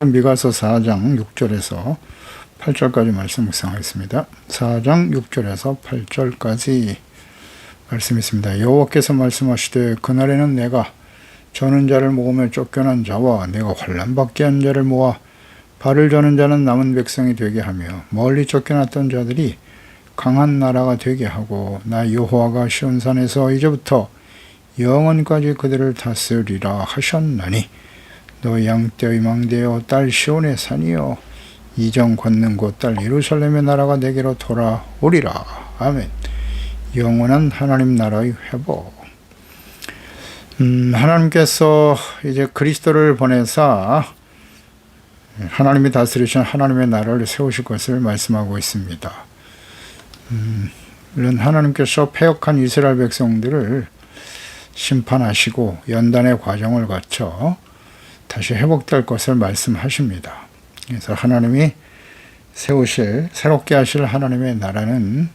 미가서 4장 6절에서 8절까지 말씀 묵상하겠습니다. 4장 6절에서 8절까지 말씀 있습니다. 여호와께서 말씀하시되 그날에는 내가 저는 자를 모으며 쫓겨난 자와 내가 환난받게 한 자를 모아 발을 저는 자는 남은 백성이 되게 하며 멀리 쫓겨났던 자들이 강한 나라가 되게 하고 나 여호와가 시온산에서 이제부터 영원까지 그들을 다스리라 하셨나니 너 양떼의 망대여 딸 시온의 산이여 이정 걷는 곳 딸 예루살렘의 나라가 내게로 돌아오리라. 아멘. 영원한 하나님 나라의 회복. 하나님께서 이제 그리스도를 보내사 하나님이 다스리신 하나님의 나라를 세우실 것을 말씀하고 있습니다. 물론 하나님께서 패역한 이스라엘 백성들을 심판하시고 연단의 과정을 거쳐 다시 회복될 것을 말씀하십니다. 그래서 하나님이 세우실, 새롭게 하실 하나님의 나라는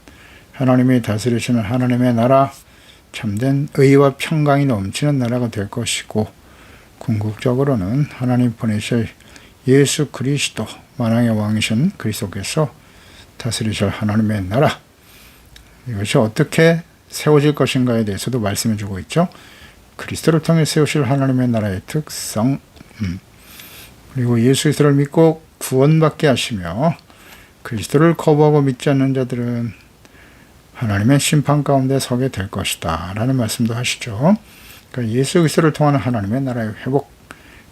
하나님이 다스리시는 하나님의 나라, 참된 의와 평강이 넘치는 나라가 될 것이고, 궁극적으로는 하나님 보내실 예수 그리스도, 만왕의 왕이신 그리스도께서 다스리실 하나님의 나라, 이것이 어떻게 세워질 것인가에 대해서도 말씀해 주고 있죠. 그리스도를 통해 세우실 하나님의 나라의 특성, 그리고 예수 그리스도를 믿고 구원받게 하시며 그리스도를 거부하고 믿지 않는 자들은 하나님의 심판 가운데 서게 될 것이다 라는 말씀도 하시죠. 그러니까 예수 그리스도를 통한 하나님의 나라의 회복,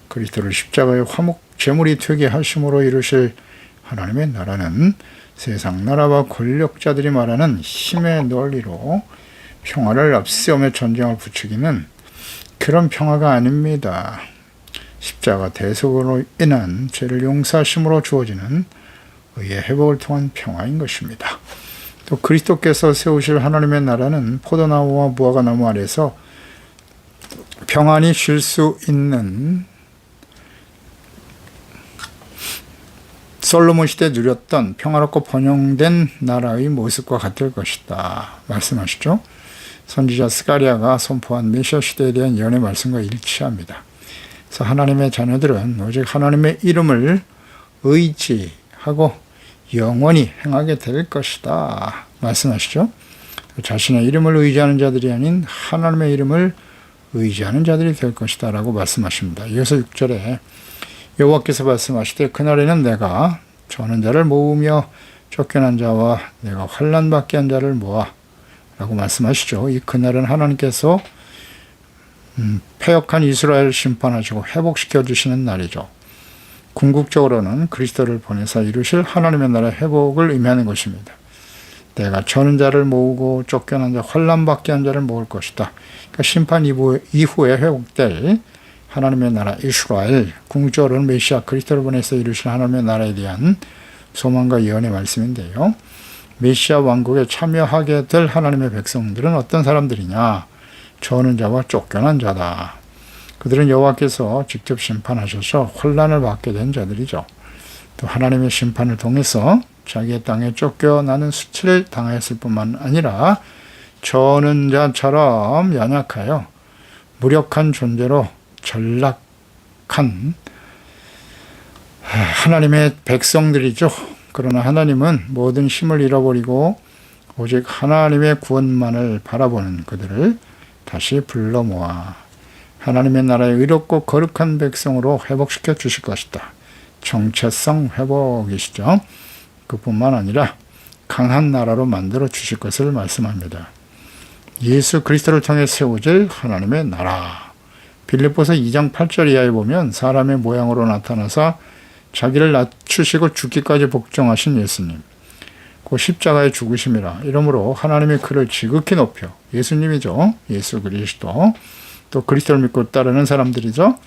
그리스도를 십자가의 화목 제물이 되게 하심으로 이루실 하나님의 나라는 세상 나라와 권력자들이 말하는 힘의 논리로 평화를 앞세우며 전쟁을 부추기는 그런 평화가 아닙니다. 십자가 대속으로 인한 죄를 용서하심으로 주어지는 의의 회복을 통한 평화인 것입니다. 또 그리스도께서 세우실 하나님의 나라는 포도나무와 무화과나무 아래서 평안히 쉴 수 있는 솔로몬 시대에 누렸던 평화롭고 번영된 나라의 모습과 같을 것이다 말씀하시죠. 선지자 스가랴가 선포한 메시아 시대에 대한 예언의 말씀과 일치합니다. 그래서 하나님의 자녀들은 오직 하나님의 이름을 의지하고 영원히 행하게 될 것이다 말씀하시죠. 자신의 이름을 의지하는 자들이 아닌 하나님의 이름을 의지하는 자들이 될 것이다 라고 말씀하십니다. 이어서 6절에 여호와께서 말씀하시되 그날에는 내가 저는 자를 모으며 쫓겨난 자와 내가 환난받게 한 자를 모아 라고 말씀하시죠. 이 그날은 하나님께서 패역한 이스라엘 심판하시고 회복시켜 주시는 날이죠. 궁극적으로는 그리스도를 보내사 이루실 하나님의 나라 회복을 의미하는 것입니다. 내가 저는 자를 모으고 쫓겨난 자 환난받게 한 자를 모을 것이다. 그러니까 심판 이후에 회복될 하나님의 나라 이스라엘, 궁극적으로는 메시아 그리스도를 보내서 이루실 하나님의 나라에 대한 소망과 예언의 말씀인데요. 메시아 왕국에 참여하게 될 하나님의 백성들은 어떤 사람들이냐? 저는 자와 쫓겨난 자다. 그들은 여호와께서 직접 심판하셔서 혼란을 받게 된 자들이죠. 또 하나님의 심판을 통해서 자기의 땅에 쫓겨나는 수치를 당하였을 뿐만 아니라 저는 자처럼 연약하여 무력한 존재로 전락한 하나님의 백성들이죠. 그러나 하나님은 모든 힘을 잃어버리고 오직 하나님의 구원만을 바라보는 그들을 다시 불러 모아 하나님의 나라의 의롭고 거룩한 백성으로 회복시켜 주실 것이다. 정체성 회복이시죠. 그뿐만 아니라 강한 나라로 만들어 주실 것을 말씀합니다. 예수 그리스도를 통해 세워질 하나님의 나라. 빌립보서 2장 8절 이하에 보면 사람의 모양으로 나타나사 자기를 낮추시고 죽기까지 복종하신 예수님. 그 십자가의 죽으심이라. 이러므로 하나님의 그를 지극히 높여. 예수님이죠. 예수 그리스도. 또 그리스도를 믿고 따르는 사람들이죠.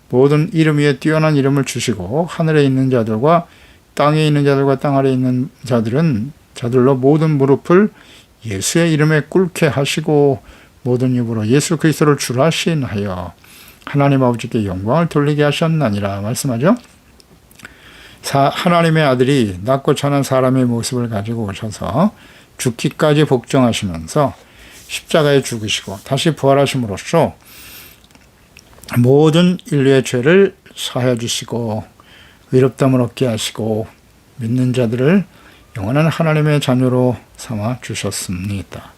모든 이름 위에 뛰어난 이름을 주시고 하늘에 있는 자들과 땅에 있는 자들과 땅 아래에 있는 자들로 모든 무릎을 예수의 이름에 꿇게 하시고 모든 입으로 예수 그리스도를 주라신하여 하나님 아버지께 영광을 돌리게 하셨나니라 말씀하죠. 하나님의 아들이 낮고 천한 사람의 모습을 가지고 오셔서 죽기까지 복종하시면서 십자가에 죽으시고 다시 부활하심으로써 모든 인류의 죄를 사하여 주시고 의롭다함을 얻게 하시고 믿는 자들을 영원한 하나님의 자녀로 삼아 주셨습니다.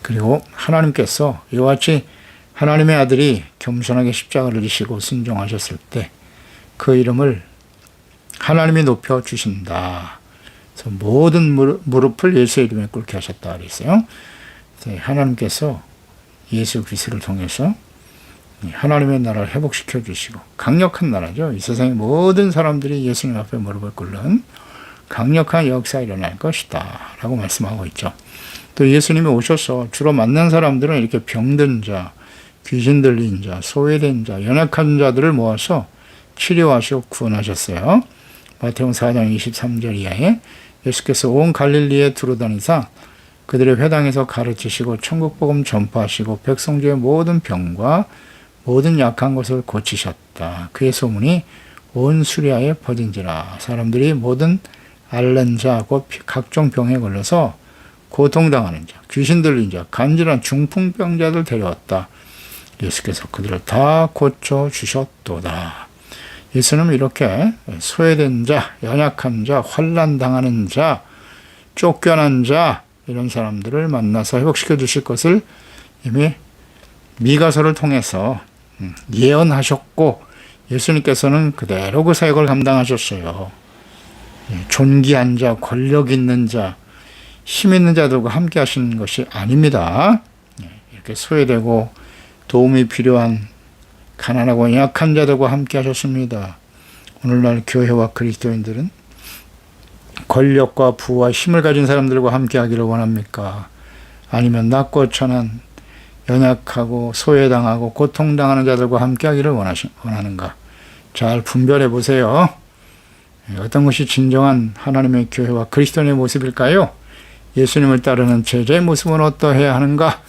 그리고 하나님께서 이와 같이 하나님의 아들이 겸손하게 십자가를 지시고 순종하셨을 때 그 이름을 하나님이 높여 주신다. 그래서 모든 무릎을 예수의 이름에 꿇게 하셨다 그랬어요. 하나님께서 예수 그리스도를 통해서 하나님의 나라를 회복시켜 주시고 강력한 나라죠. 이 세상의 모든 사람들이 예수님 앞에 무릎을 꿇는 강력한 역사가 일어날 것이다 라고 말씀하고 있죠. 또 예수님이 오셔서 주로 만난 사람들은 이렇게 병든 자, 귀신 들린 자, 소외된 자, 연약한 자들을 모아서 치료하시고 구원하셨어요. 마태복음 4장 23절 이하에 예수께서 온 갈릴리에 두루다니사 그들의 회당에서 가르치시고 천국복음 전파하시고 백성 중의 모든 병과 모든 약한 것을 고치셨다. 그의 소문이 온 수리아에 퍼진지라. 사람들이 모든 앓는 자, 곧 각종 병에 걸려서 고통당하는 자, 귀신 들린 자, 간질한 중풍병자들 데려왔다. 예수께서 그들을 다 고쳐주셨도다. 예수는 이렇게 소외된 자, 연약한 자, 환난당하는 자, 쫓겨난 자 이런 사람들을 만나서 회복시켜 주실 것을 이미 미가서를 통해서 예언하셨고 예수님께서는 그대로 그 사역을 감당하셨어요. 존귀한 자, 권력 있는 자, 힘 있는 자들과 함께 하시는 것이 아닙니다. 이렇게 소외되고 도움이 필요한 가난하고 약한 자들과 함께 하셨습니다. 오늘날 교회와 그리스도인들은 권력과 부와 힘을 가진 사람들과 함께 하기를 원합니까? 아니면 낮고 천한 연약하고 소외당하고 고통당하는 자들과 함께 하기를 원하는가? 잘 분별해 보세요. 어떤 것이 진정한 하나님의 교회와 그리스도인의 모습일까요? 예수님을 따르는 제자의 모습은 어떠해야 하는가?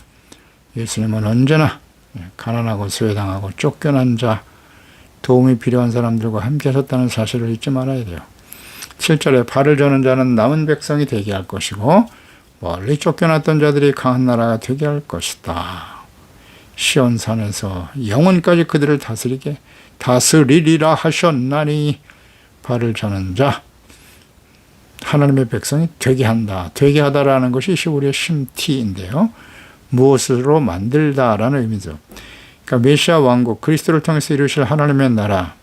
예수님은 언제나 가난하고 소외당하고 쫓겨난 자, 도움이 필요한 사람들과 함께 하셨다는 사실을 잊지 말아야 돼요. 7절에 발을 저는 자는 남은 백성이 되게 할 것이고 멀리 쫓겨났던 자들이 강한 나라가 되게 할 것이다. 시온산에서 영원까지 그들을 다스리리라 하셨나니 발을 저는 자, 하나님의 백성이 되게 한다. 되게 하다라는 것이 히브리의 심티인데요. 무엇으로 만들다라는 의미죠. 그러니까 메시아 왕국, 그리스도를 통해서 이루실 하나님의 나라,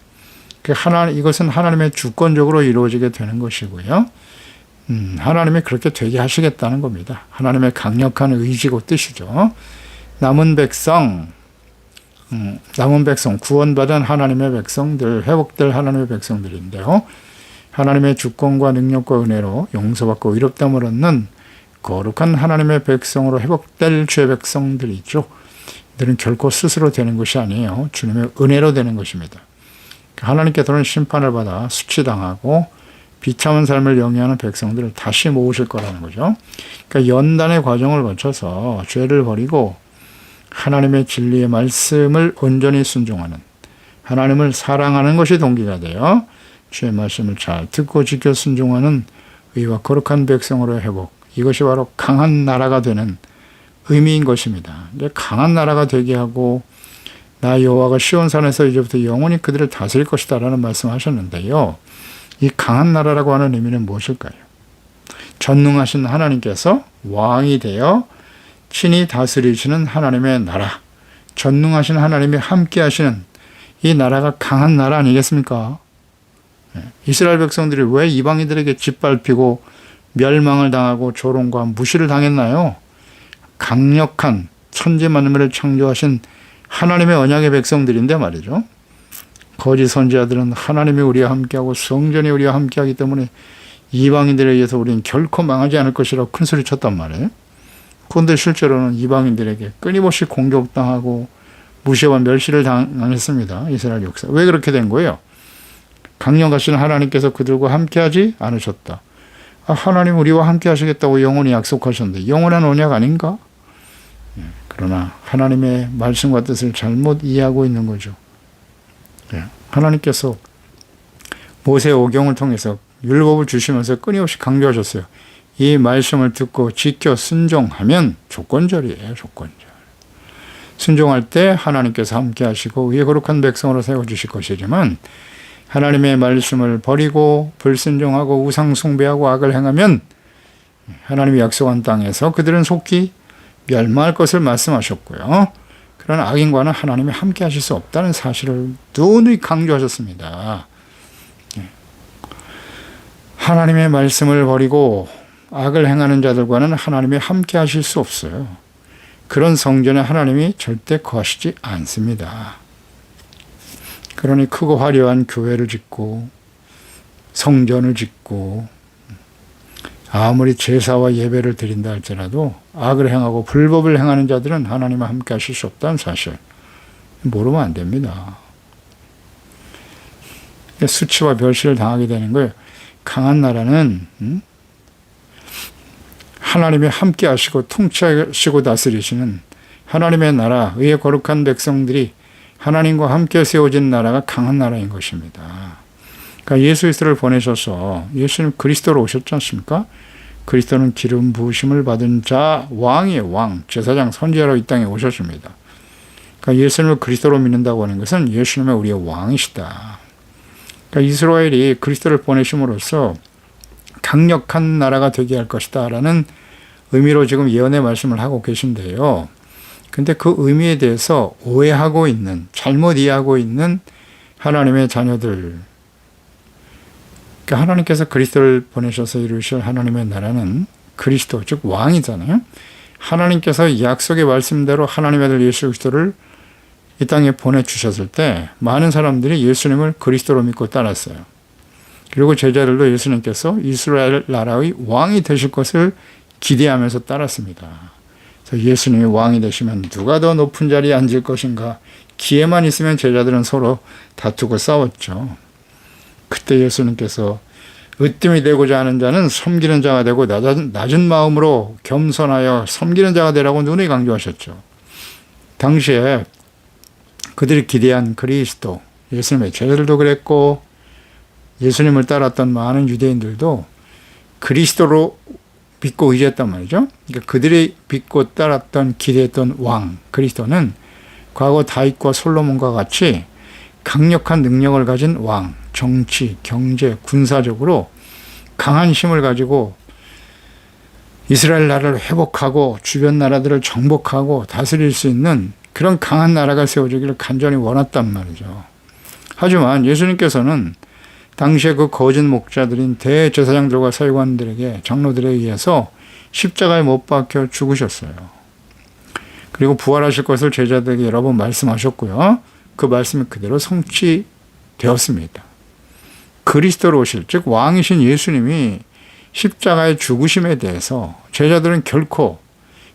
이것은 하나님의 주권적으로 이루어지게 되는 것이고요. 하나님이 그렇게 되게 하시겠다는 겁니다. 하나님의 강력한 의지고 뜻이죠. 남은 백성, 구원받은 하나님의 백성들, 회복될 하나님의 백성들인데요. 하나님의 주권과 능력과 은혜로 용서받고 의롭다함을 얻는 거룩한 하나님의 백성으로 회복될 주의 백성들이죠. 이들은 결코 스스로 되는 것이 아니에요. 주님의 은혜로 되는 것입니다. 하나님께서는 심판을 받아 수치당하고 비참한 삶을 영위하는 백성들을 다시 모으실 거라는 거죠. 그러니까 연단의 과정을 거쳐서 죄를 버리고 하나님의 진리의 말씀을 온전히 순종하는, 하나님을 사랑하는 것이 동기가 되어 주의 말씀을 잘 듣고 지켜 순종하는 의와 거룩한 백성으로 회복, 이것이 바로 강한 나라가 되는 의미인 것입니다. 강한 나라가 되게 하고 나 여호와가 시온산에서 이제부터 영원히 그들을 다스릴 것이다 라는 말씀하셨는데요. 이 강한 나라라고 하는 의미는 무엇일까요? 전능하신 하나님께서 왕이 되어 친히 다스리시는 하나님의 나라, 전능하신 하나님이 함께 하시는 이 나라가 강한 나라 아니겠습니까? 이스라엘 백성들이 왜 이방인들에게 짓밟히고 멸망을 당하고 조롱과 무시를 당했나요? 강력한 천지 만물을 창조하신 하나님의 언약의 백성들인데 말이죠. 거짓 선지자들은 하나님이 우리와 함께하고 성전이 우리와 함께하기 때문에 이방인들에 의해서 우리는 결코 망하지 않을 것이라고 큰소리 쳤단 말이에요. 그런데 실제로는 이방인들에게 끊임없이 공격당하고 무시와 멸시를 당했습니다. 이스라엘 역사. 왜 그렇게 된 거예요? 강력하신 하나님께서 그들과 함께하지 않으셨다. 하나님 우리와 함께 하시겠다고 영원히 약속하셨는데 영원한 언약 아닌가? 그러나 하나님의 말씀과 뜻을 잘못 이해하고 있는 거죠. 하나님께서 모세 오경을 통해서 율법을 주시면서 끊임없이 강조하셨어요. 이 말씀을 듣고 지켜 순종하면 조건절이에요. 조건절. 순종할 때 하나님께서 함께 하시고 의의 거룩한 백성으로 세워주실 것이지만 하나님의 말씀을 버리고 불순종하고 우상 숭배하고 악을 행하면 하나님이 약속한 땅에서 그들은 속히 멸망할 것을 말씀하셨고요. 그런 악인과는 하나님이 함께 하실 수 없다는 사실을 누누이 강조하셨습니다. 하나님의 말씀을 버리고 악을 행하는 자들과는 하나님이 함께 하실 수 없어요. 그런 성전에 하나님이 절대 거하시지 않습니다. 그러니 크고 화려한 교회를 짓고 성전을 짓고 아무리 제사와 예배를 드린다 할지라도 악을 행하고 불법을 행하는 자들은 하나님과 함께 하실 수 없다는 사실 모르면 안 됩니다. 수치와 멸시를 당하게 되는 거예요. 강한 나라는 하나님이 함께 하시고 통치하시고 다스리시는 하나님의 나라, 의의 거룩한 백성들이 하나님과 함께 세워진 나라가 강한 나라인 것입니다. 그러니까 예수 그리스도를 보내셔서 예수님 그리스도로 오셨지 않습니까? 그리스도는 기름 부으심을 받은 자 왕이에요. 왕, 제사장, 선지자로 이 땅에 오셨습니다. 그러니까 예수님을 그리스도로 믿는다고 하는 것은 예수님의 우리의 왕이시다. 그러니까 이스라엘이 그리스도를 보내심으로써 강력한 나라가 되게 할 것이다 라는 의미로 지금 예언의 말씀을 하고 계신데요. 근데 그 의미에 대해서 오해하고 있는, 잘못 이해하고 있는 하나님의 자녀들, 그러니까 하나님께서 그리스도를 보내셔서 이루실 하나님의 나라는 그리스도, 즉 왕이잖아요. 하나님께서 약속의 말씀대로 하나님의 아들 예수 그리스도를 이 땅에 보내주셨을 때 많은 사람들이 예수님을 그리스도로 믿고 따랐어요. 그리고 제자들도 예수님께서 이스라엘 나라의 왕이 되실 것을 기대하면서 따랐습니다. 그래서 예수님이 왕이 되시면 누가 더 높은 자리에 앉을 것인가, 기회만 있으면 제자들은 서로 다투고 싸웠죠. 그때 예수님께서 으뜸이 되고자 하는 자는 섬기는 자가 되고 낮은 마음으로 겸손하여 섬기는 자가 되라고 누누이 강조하셨죠. 당시에 그들이 기대한 그리스도, 예수님의 제자들도 그랬고 예수님을 따랐던 많은 유대인들도 그리스도로 믿고 의지했단 말이죠. 그러니까 그들이 믿고 따랐던 기대했던 왕 그리스도는 과거 다윗과 솔로몬과 같이 강력한 능력을 가진 왕, 정치, 경제, 군사적으로 강한 힘을 가지고 이스라엘 나라를 회복하고 주변 나라들을 정복하고 다스릴 수 있는 그런 강한 나라가 세워지기를 간절히 원했단 말이죠. 하지만 예수님께서는 당시에 그 거짓 목자들인 대제사장들과 서기관들에게, 장로들에 의해서 십자가에 못 박혀 죽으셨어요. 그리고 부활하실 것을 제자들에게 여러 번 말씀하셨고요. 그 말씀이 그대로 성취되었습니다. 그리스도로 오실, 즉 왕이신 예수님이 십자가의 죽으심에 대해서 제자들은 결코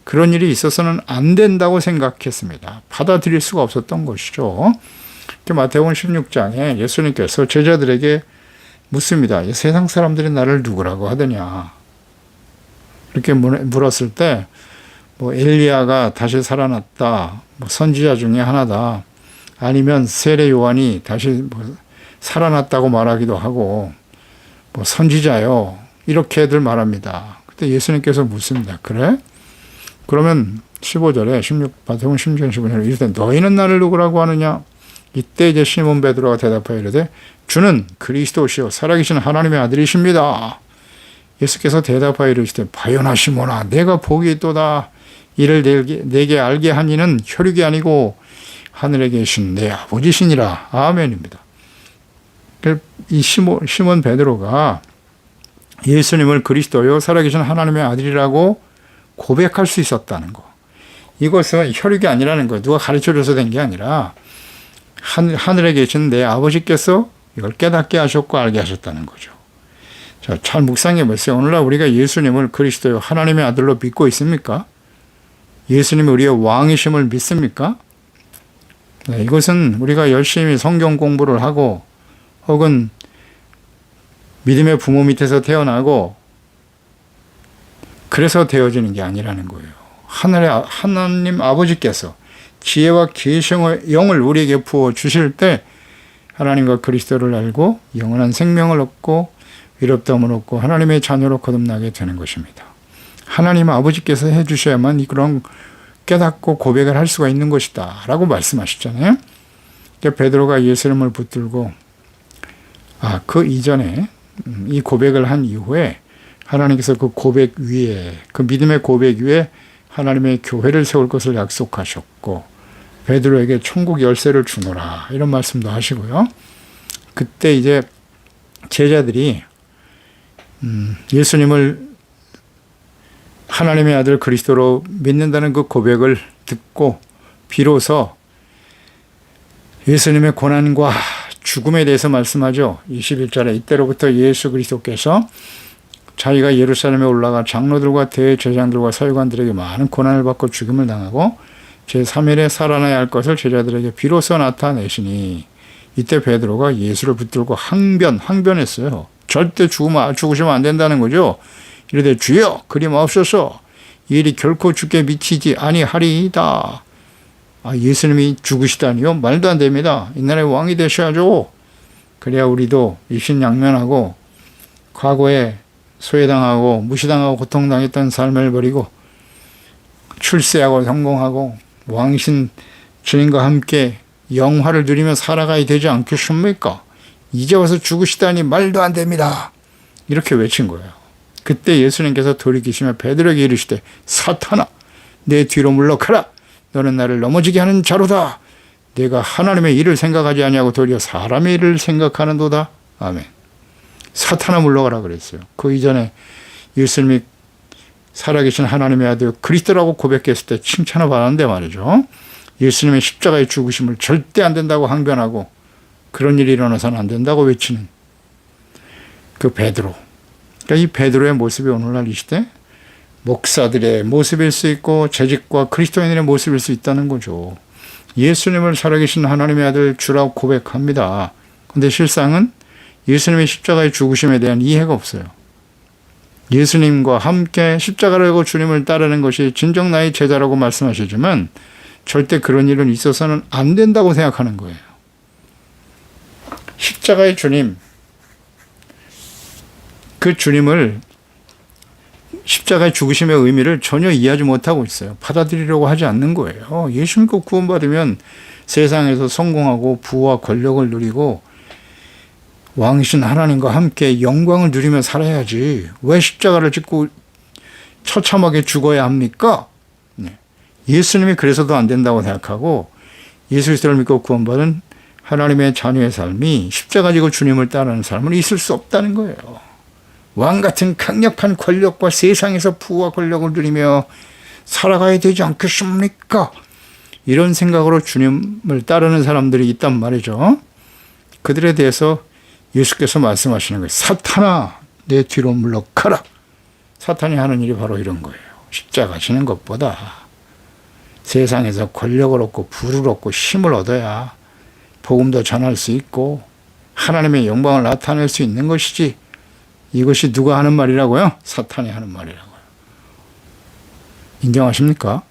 그런 일이 있어서는 안 된다고 생각했습니다. 받아들일 수가 없었던 것이죠. 마태복음 16장에 예수님께서 제자들에게 묻습니다. 세상 사람들이 나를 누구라고 하더냐. 이렇게 물었을 때 엘리야가 다시 살아났다. 선지자 중에 하나다. 아니면 세례 요한이 다시 살아났다고 말하기도 하고 선지자요. 이렇게들 말합니다. 그때 예수님께서 묻습니다. 그래? 그러면 15절에 마태복음 16장 15절에 이르되 너희는 나를 누구라고 하느냐? 이때 이제 시몬 베드로가 대답하여 이르되 주는 그리스도시요 살아계신 하나님의 아들이십니다. 예수께서 대답하여 이르시되 바요나 시몬아 내가 복이 있도다. 이를 내게 알게 한 이는 혈육이 아니고 하늘에 계신 내 아버지시니라. 아멘입니다. 이 시몬 베드로가 예수님을 그리스도요 살아계신 하나님의 아들이라고 고백할 수 있었다는 거. 이것은 혈육이 아니라는 거예요. 누가 가르쳐줘서 된 게 아니라 하늘에 계신 내 아버지께서 이걸 깨닫게 하셨고 알게 하셨다는 거죠. 자, 잘 묵상해 보세요. 오늘날 우리가 예수님을 그리스도요 하나님의 아들로 믿고 있습니까? 예수님이 우리의 왕이심을 믿습니까? 네, 이것은 우리가 열심히 성경 공부를 하고 혹은 믿음의 부모 밑에서 태어나고 그래서 되어지는 게 아니라는 거예요. 하나님 아버지께서 지혜와 계시의 영을 우리에게 부어 주실 때 하나님과 그리스도를 알고 영원한 생명을 얻고 위롭다함을 얻고 하나님의 자녀로 거듭나게 되는 것입니다. 하나님 아버지께서 해주셔야만 그런 깨닫고 고백을 할 수가 있는 것이다 라고 말씀하셨잖아요. 베드로가 예수님을 붙들고 그 이전에 이 고백을 한 이후에 하나님께서 그 고백 위에, 그 믿음의 고백 위에 하나님의 교회를 세울 것을 약속하셨고 베드로에게 천국 열쇠를 주노라 이런 말씀도 하시고요. 그때 이제 제자들이 예수님을 하나님의 아들 그리스도로 믿는다는 그 고백을 듣고 비로소 예수님의 고난과 죽음에 대해서 말씀하죠. 21절에 이때로부터 예수 그리스도께서 자기가 예루살렘에 올라가 장로들과 대제사장들과 서기관들에게 많은 고난을 받고 죽음을 당하고 제3일에 살아나야 할 것을 제자들에게 비로소 나타내시니 이때 베드로가 예수를 붙들고 항변했어요. 절대 죽으시면 안 된다는 거죠. 이르되 주여 그리 마옵소서 이 일이 결코 주께 미치지 아니하리이다. 예수님이 죽으시다니요? 말도 안 됩니다. 이 나라의 왕이 되셔야죠. 그래야 우리도 일신양면하고 과거에 소외당하고 무시당하고 고통당했던 삶을 버리고 출세하고 성공하고 왕이신 주님과 함께 영화를 누리며 살아가야 되지 않겠습니까? 이제 와서 죽으시다니 말도 안 됩니다. 이렇게 외친 거예요. 그때 예수님께서 돌이키시며 베드로에게 이르시되 사탄아 내 뒤로 물러가라. 너는 나를 넘어지게 하는 자로다. 내가 하나님의 일을 생각하지 아니하고 도리어 사람의 일을 생각하는도다. 아멘. 사탄아 물러가라 그랬어요. 그 이전에 예수님이 살아계신 하나님의 아들 그리스도라고 고백했을 때 칭찬을 받았는데 말이죠. 예수님의 십자가의 죽으심을 절대 안 된다고 항변하고 그런 일이 일어나서는 안 된다고 외치는 그 베드로. 그러니까 이 베드로의 모습이 오늘날 이 시대 목사들의 모습일 수 있고 재직과 그리스도인의 모습일 수 있다는 거죠. 예수님을 살아계신 하나님의 아들 주라고 고백합니다. 그런데 실상은 예수님의 십자가의 죽으심에 대한 이해가 없어요. 예수님과 함께 십자가를 하고 주님을 따르는 것이 진정 나의 제자라고 말씀하시지만 절대 그런 일은 있어서는 안 된다고 생각하는 거예요. 십자가의 주님, 그 주님을 십자가의 죽으심의 의미를 전혀 이해하지 못하고 있어요. 받아들이려고 하지 않는 거예요. 예수 믿고 구원받으면 세상에서 성공하고 부와 권력을 누리고 왕이신 하나님과 함께 영광을 누리며 살아야지 왜 십자가를 짓고 처참하게 죽어야 합니까? 예수님이 그래서도 안 된다고 생각하고 예수 그리스도를 믿고 구원받은 하나님의 자녀의 삶이 십자가 지고 주님을 따르는 삶은 있을 수 없다는 거예요. 왕 같은 강력한 권력과 세상에서 부와 권력을 누리며 살아가야 되지 않겠습니까? 이런 생각으로 주님을 따르는 사람들이 있단 말이죠. 그들에 대해서 예수께서 말씀하시는 거예요. 사탄아 내 뒤로 물러가라. 사탄이 하는 일이 바로 이런 거예요. 십자가 지는 것보다 세상에서 권력을 얻고 부를 얻고 힘을 얻어야 복음도 전할 수 있고 하나님의 영광을 나타낼 수 있는 것이지 이것이 누가 하는 말이라고요? 사탄이 하는 말이라고요. 인정하십니까?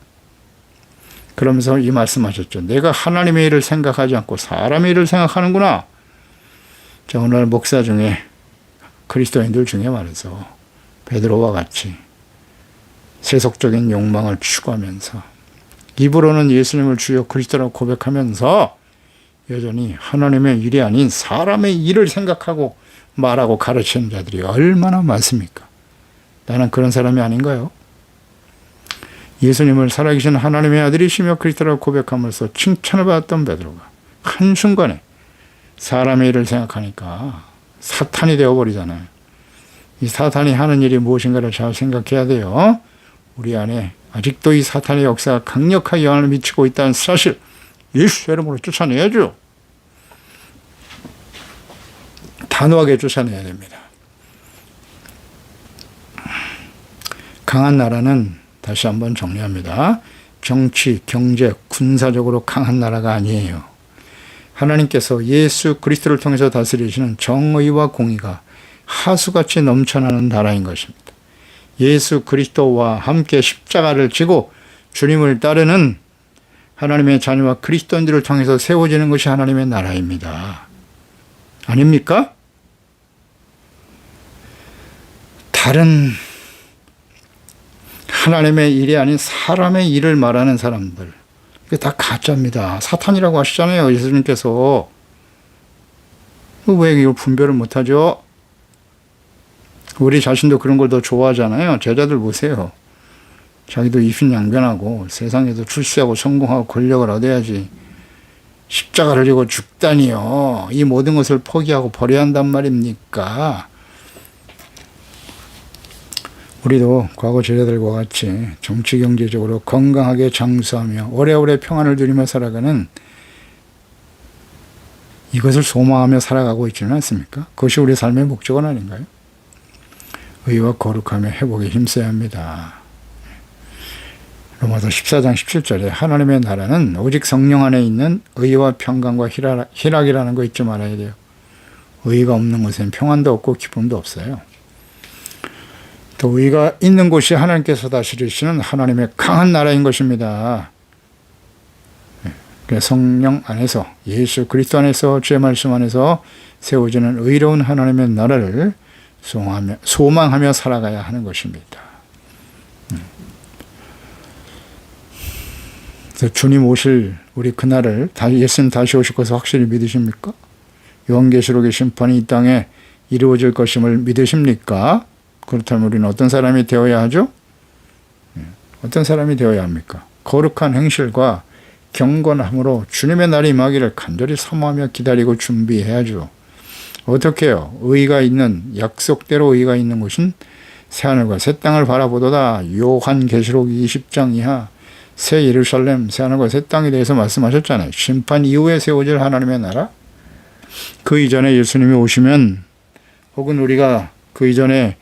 그러면서 이 말씀하셨죠. 내가 하나님의 일을 생각하지 않고 사람의 일을 생각하는구나. 자, 오늘 목사 중에 그리스도인들 중에 말해서 베드로와 같이 세속적인 욕망을 추구하면서 입으로는 예수님을 주여 그리스도라고 고백하면서 여전히 하나님의 일이 아닌 사람의 일을 생각하고 말하고 가르치는 자들이 얼마나 많습니까? 나는 그런 사람이 아닌가요? 예수님을 살아계신 하나님의 아들이시며 그리스도라고 고백하면서 칭찬을 받았던 베드로가 한순간에 사람의 일을 생각하니까 사탄이 되어버리잖아요. 이 사탄이 하는 일이 무엇인가를 잘 생각해야 돼요. 우리 안에 아직도 이 사탄의 역사가 강력하게 영향을 미치고 있다는 사실, 예수 이름으로 쫓아내야죠. 단호하게 쫓아내야 됩니다. 강한 나라는 다시 한번 정리합니다. 정치, 경제, 군사적으로 강한 나라가 아니에요. 하나님께서 예수 그리스도를 통해서 다스리시는 정의와 공의가 하수같이 넘쳐나는 나라인 것입니다. 예수 그리스도와 함께 십자가를 지고 주님을 따르는 하나님의 자녀와 그리스도인들을 통해서 세워지는 것이 하나님의 나라입니다. 아닙니까? 다른 하나님의 일이 아닌 사람의 일을 말하는 사람들, 이게 다 가짜입니다. 사탄이라고 하시잖아요, 예수님께서. 왜 이걸 분별을 못하죠? 우리 자신도 그런 걸 더 좋아하잖아요. 제자들 보세요. 자기도 이신양변하고 세상에서 출세하고 성공하고 권력을 얻어야지 십자가를 지고 죽다니요. 이 모든 것을 포기하고 버려야 한단 말입니까? 우리도 과거 제자들과 같이 정치 경제적으로 건강하게 장수하며 오래오래 평안을 누리며 살아가는 이것을 소망하며 살아가고 있지는 않습니까? 그것이 우리 삶의 목적은 아닌가요? 의와 거룩함의 회복에 힘써야 합니다. 로마서 14장 17절에 하나님의 나라는 오직 성령 안에 있는 의와 평강과 희락이라는 거 잊지 말아야 돼요. 의가 없는 곳엔 평안도 없고 기쁨도 없어요. 또 의가 있는 곳이 하나님께서 다스리시는 하나님의 강한 나라인 것입니다. 성령 안에서 예수 그리스도 안에서 주의 말씀 안에서 세워지는 의로운 하나님의 나라를 소망하며 살아가야 하는 것입니다. 그래서 주님 오실 우리 그날을 예수님 다시 오실 것을 확실히 믿으십니까? 요한계시록의 심판이 이 땅에 이루어질 것임을 믿으십니까? 그렇다면 우리는 어떤 사람이 되어야 하죠? 어떤 사람이 되어야 합니까? 거룩한 행실과 경건함으로 주님의 날이 임하기를 간절히 사모하며 기다리고 준비해야죠. 어떻게 해요? 의가 있는, 약속대로 의가 있는 곳은 새하늘과 새 땅을 바라보도다. 요한계시록 20장 이하 새 예루살렘, 새하늘과 새 땅에 대해서 말씀하셨잖아요. 심판 이후에 세워질 하나님의 나라. 그 이전에 예수님이 오시면 혹은 우리가 그 이전에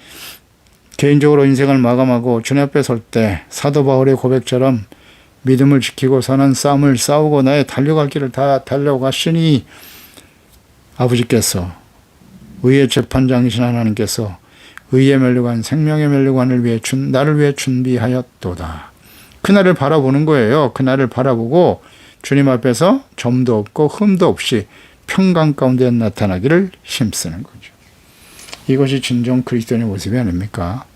개인적으로 인생을 마감하고 주님 앞에 설 때 사도 바울의 고백처럼 믿음을 지키고 선한 싸움을 싸우고 나의 달려갈 길을 다 달려가시니 아버지께서 의의 재판장이신 하나님께서 의의 멸류관 생명의 멸류관을 위해 나를 위해 준비하였도다. 그날을 바라보는 거예요. 그날을 바라보고 주님 앞에서 점도 없고 흠도 없이 평강 가운데 나타나기를 힘쓰는 거죠. 이것이 진정 그리스도인의 모습이 아닙니까?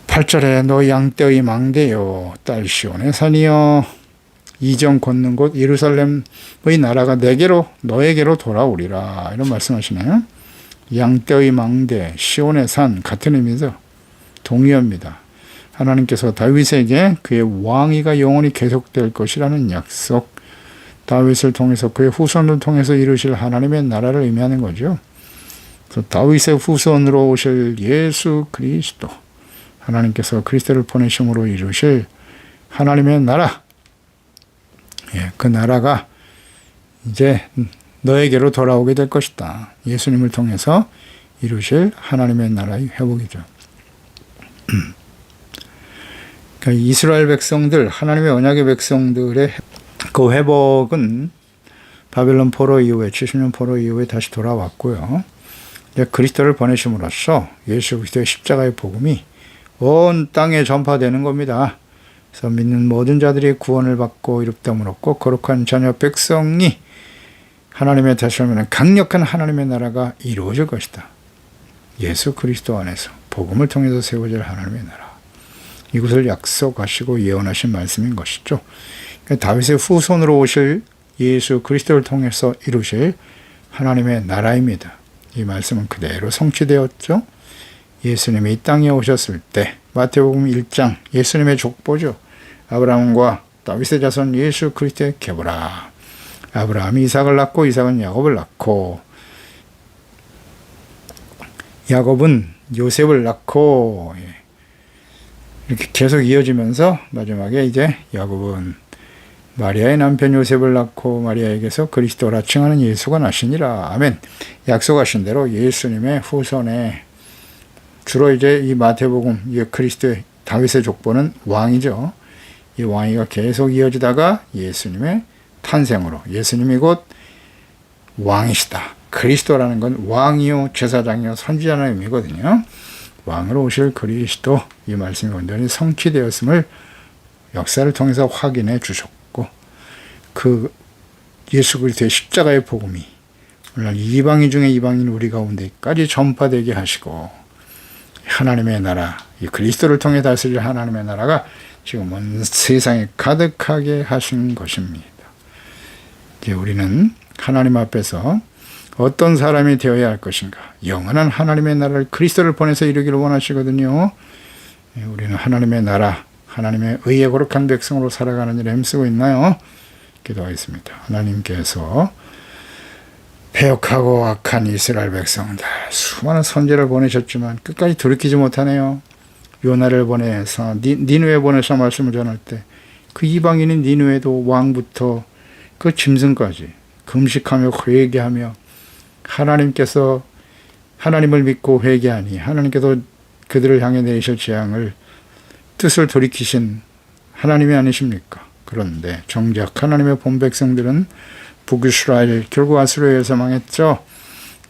8절에 너 양떼의 망대요 딸 시온의 산이여 이정 걷는 곳 예루살렘의 나라가 너에게로 돌아오리라. 이런 말씀하시네요. 양떼의 망대, 시온의 산 같은 의미죠. 동의합니다. 하나님께서 다윗에게 그의 왕위가 영원히 계속될 것이라는 약속, 다윗을 통해서 그의 후손을 통해서 이루실 하나님의 나라를 의미하는 거죠. 그래서 다윗의 후손으로 오실 예수 그리스도, 하나님께서 그리스도를 보내심으로 이루실 하나님의 나라, 그 나라가 이제 너에게로 돌아오게 될 것이다. 예수님을 통해서 이루실 하나님의 나라의 회복이죠. 그러니까 이스라엘 백성들, 하나님의 언약의 백성들의 그 회복은 바벨론 포로 이후에 70년 포로 이후에 다시 돌아왔고요. 이제 그리스도를 보내심으로써 예수 그리스도의 십자가의 복음이 온 땅에 전파되는 겁니다. 그래서 믿는 모든 자들이 구원을 받고 이롭다함을 얻고 거룩한 자녀 백성이 하나님의 다스림하는 강력한 하나님의 나라가 이루어질 것이다. 예수 그리스도 안에서 복음을 통해서 세워질 하나님의 나라. 이것을 약속하시고 예언하신 말씀인 것이죠. 다윗의 후손으로 오실 예수 그리스도를 통해서 이루실 하나님의 나라입니다. 이 말씀은 그대로 성취되었죠. 예수님이 이 땅에 오셨을 때 마태복음 1장 예수님의 족보죠. 아브라함과 다윗의 자손 예수 그리스도의 계보라. 아브라함이 이삭을 낳고 이삭은 야곱을 낳고 야곱은 요셉을 낳고 이렇게 계속 이어지면서 마지막에 이제 야곱은 마리아의 남편 요셉을 낳고 마리아에게서 그리스도라 칭하는 예수가 나시니라. 아멘. 약속하신 대로 예수님의 후손에 주로 이제 이 마태복음, 이 그리스도의 다윗의 족보는 왕이죠. 이 왕위가 계속 이어지다가 예수님의 탄생으로 예수님이 곧 왕이시다. 그리스도라는 건 왕이요 제사장이요 선지자라는 의미거든요. 왕으로 오실 그리스도, 이 말씀이 온전히 성취되었음을 역사를 통해서 확인해 주셨고, 그 예수 그리스도의 십자가의 복음이 오늘 이방인 중에 이방인 우리 가운데까지 전파되게 하시고 하나님의 나라, 이 그리스도를 통해 다스릴 하나님의 나라가 지금 온 세상에 가득하게 하신 것입니다. 이제 우리는 하나님 앞에서 어떤 사람이 되어야 할 것인가? 영원한 하나님의 나라를 그리스도를 보내서 이루기를 원하시거든요. 우리는 하나님의 나라, 하나님의 의에 거룩한 백성으로 살아가는 일에 힘쓰고 있나요? 기도하겠습니다. 하나님께서 패역하고 악한 이스라엘 백성들 수많은 선지를 보내셨지만 끝까지 돌이키지 못하네요. 요나를 보내서 니느웨 보내서 말씀을 전할 때 그 이방인인 니느웨도 왕부터 그 짐승까지 금식하며 회개하며 하나님께서 하나님을 믿고 회개하니 하나님께서 그들을 향해 내리실 재앙을 뜻을 돌이키신 하나님이 아니십니까? 그런데 정작 하나님의 본 백성들은 북이스라엘 결국 아수르에서 망했죠.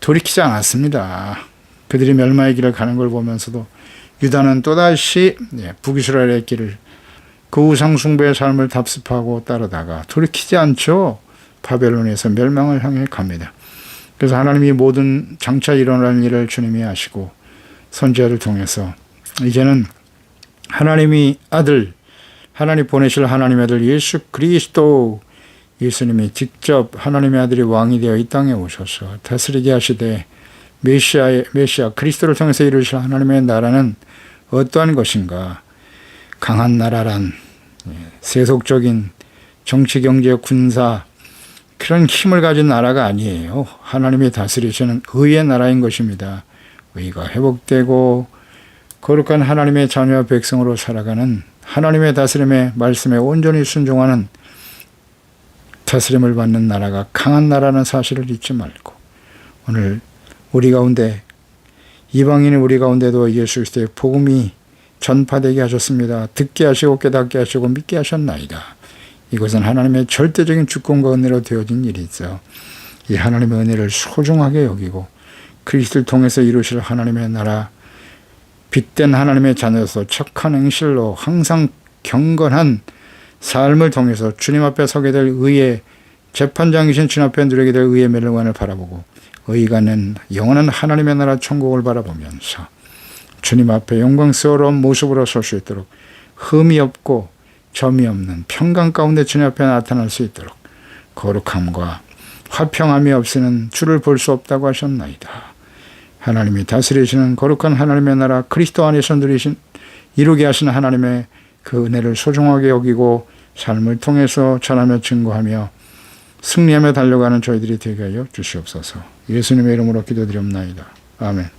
돌이키지 않았습니다. 그들이 멸망의 길을 가는 걸 보면서도 유다는 또다시 북이스라엘의 길을 그 우상숭배의 삶을 답습하고 따르다가 돌이키지 않죠. 바벨론에서 멸망을 향해 갑니다. 그래서 하나님이 모든 장차 일어날 일을 주님이 아시고 선지자를 통해서 이제는 하나님이 아들, 하나님 보내실 하나님의 아들 예수 그리스도, 예수님이 직접 하나님의 아들이 왕이 되어 이 땅에 오셔서 다스리게 하시되 메시아 그리스도를 통해서 이루실 하나님의 나라는 어떠한 것인가? 강한 나라란 세속적인 정치, 경제, 군사 그런 힘을 가진 나라가 아니에요. 하나님이 다스리시는 의의 나라인 것입니다. 의가 회복되고 거룩한 하나님의 자녀 백성으로 살아가는 하나님의 다스림의 말씀에 온전히 순종하는 다스림을 받는 나라가 강한 나라는 사실을 잊지 말고 오늘 우리 가운데 이방인의 우리 가운데도 예수 그리스도의 복음이 전파되게 하셨습니다. 듣게 하시고 깨닫게 하시고 믿게 하셨나이다. 이것은 하나님의 절대적인 주권과 은혜로 되어진 일이죠. 이 하나님의 은혜를 소중하게 여기고 그리스도를 통해서 이루실 하나님의 나라, 빛된 하나님의 자녀로서 착한 행실로 항상 경건한 삶을 통해서 주님 앞에 서게 될 의의 재판장이신 주님 앞에 누리게 될 의의 멸관을 바라보고 의가 낸 영원한 하나님의 나라 천국을 바라보면서 주님 앞에 영광스러운 모습으로 설 수 있도록 흠이 없고 점이 없는 평강 가운데 주님 앞에 나타날 수 있도록 거룩함과 화평함이 없이는 주를 볼 수 없다고 하셨나이다. 하나님이 다스리시는 거룩한 하나님의 나라 그리스도 안에서 이루게 하시는 하나님의 그 은혜를 소중하게 여기고 삶을 통해서 전하며 증거하며 승리하며 달려가는 저희들이 되게 하여 주시옵소서. 예수님의 이름으로 기도드리옵나이다. 아멘.